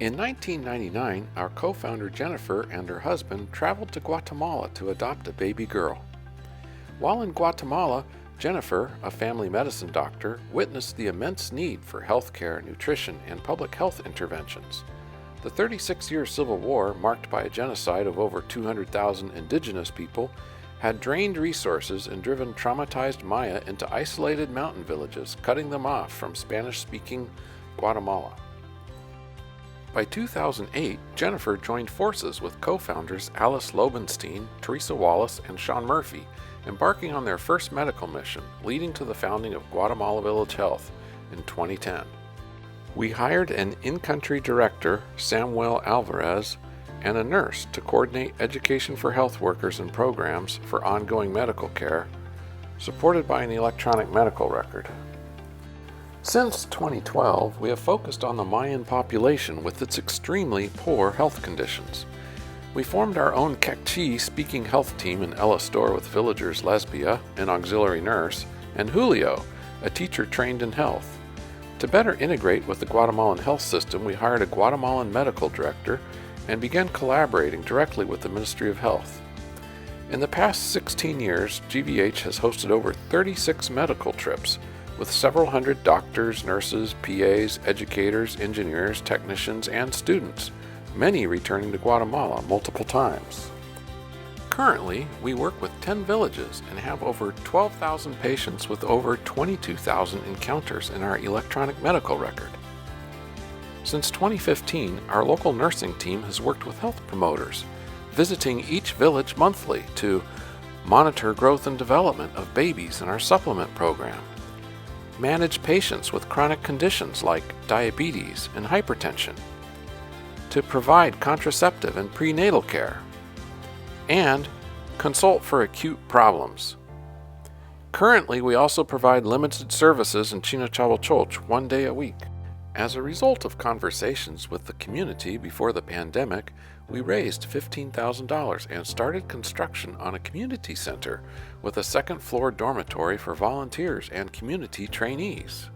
In 1999, our co-founder Jennifer and her husband traveled to Guatemala to adopt a baby girl. While in Guatemala, Jennifer, a family medicine doctor, witnessed the immense need for healthcare, nutrition, and public health interventions. The 36-year civil war, marked by a genocide of over 200,000 indigenous people, had drained resources and driven traumatized Maya into isolated mountain villages, cutting them off from Spanish-speaking Guatemala. By 2008, Jennifer joined forces with co-founders Alice Lobenstein, Teresa Wallace, and Sean Murphy, embarking on their first medical mission, leading to the founding of Guatemala Village Health in 2010. We hired an in-country director, Samuel Alvarez, and a nurse to coordinate education for health workers and programs for ongoing medical care, supported by an electronic medical record. Since 2012, we have focused on the Mayan population with its extremely poor health conditions. We formed our own Quechua-speaking health team in El Astor with villagers Lesbia, an auxiliary nurse, and Julio, a teacher trained in health. To better integrate with the Guatemalan health system, we hired a Guatemalan medical director and began collaborating directly with the Ministry of Health. In the past 16 years, GVH has hosted over 36 medical trips with several hundred doctors, nurses, PAs, educators, engineers, technicians, and students, many returning to Guatemala multiple times. Currently, we work with 10 villages and have over 12,000 patients with over 22,000 encounters in our electronic medical record. Since 2015, our local nursing team has worked with health promoters, visiting each village monthly to monitor growth and development of babies in our supplement program, manage patients with chronic conditions like diabetes and hypertension, to provide contraceptive and prenatal care, and consult for acute problems. Currently, we also provide limited services in Chinachabilchoch 1 day a week. As a result of conversations with the community before the pandemic, we raised $15,000 and started construction on a community center with a second-floor dormitory for volunteers and community trainees.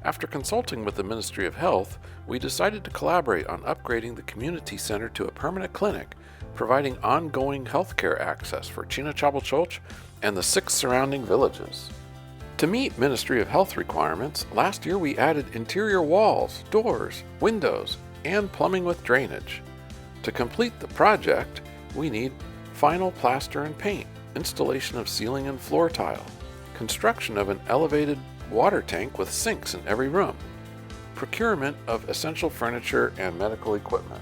After consulting with the Ministry of Health, we decided to collaborate on upgrading the community center to a permanent clinic, providing ongoing healthcare access for Chinachabilchoch and the 6 surrounding villages. To meet Ministry of Health requirements, last year we added interior walls, doors, windows, and plumbing with drainage. To complete the project, we need final plaster and paint, installation of ceiling and floor tile, construction of an elevated water tank with sinks in every room, procurement of essential furniture and medical equipment.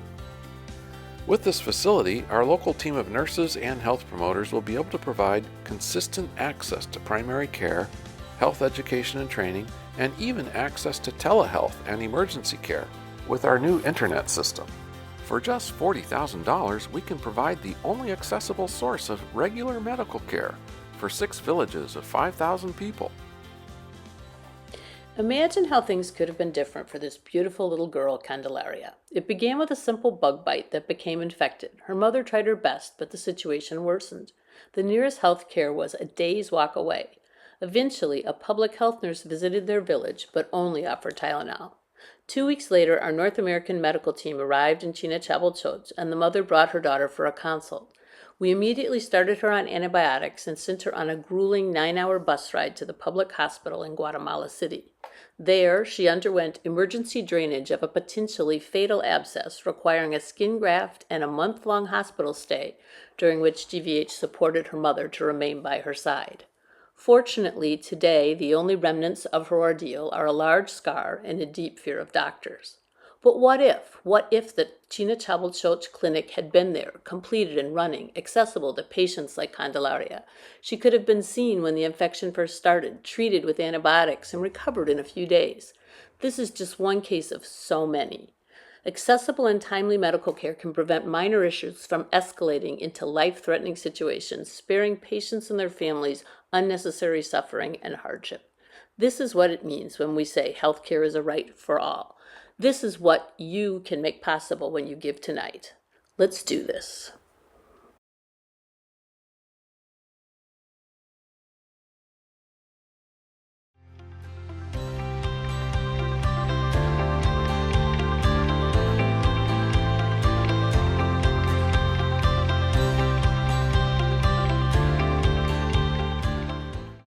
With this facility, our local team of nurses and health promoters will be able to provide consistent access to primary care, health education and training, and even access to telehealth and emergency care with our new internet system. For just $40,000, we can provide the only accessible source of regular medical care for 6 villages of 5,000 people. Imagine how things could have been different for this beautiful little girl, Candelaria. It began with a simple bug bite that became infected. Her mother tried her best, but the situation worsened. The nearest health care was a day's walk away. Eventually, a public health nurse visited their village, but only offered Tylenol. 2 weeks later, our North American medical team arrived in Chinachabilchoch, and the mother brought her daughter for a consult. We immediately started her on antibiotics and sent her on a grueling 9-hour bus ride to the public hospital in Guatemala City. There, she underwent emergency drainage of a potentially fatal abscess, requiring a skin graft and a month-long hospital stay, during which GVH supported her mother to remain by her side. Fortunately, today, the only remnants of her ordeal are a large scar and a deep fear of doctors. But what if? What if the Chinachabilchoch clinic had been there, completed and running, accessible to patients like Candelaria? She could have been seen when the infection first started, treated with antibiotics, and recovered in a few days. This is just one case of so many. Accessible and timely medical care can prevent minor issues from escalating into life-threatening situations, sparing patients and their families unnecessary suffering and hardship. This is what it means when we say healthcare is a right for all. This is what you can make possible when you give tonight. Let's do this.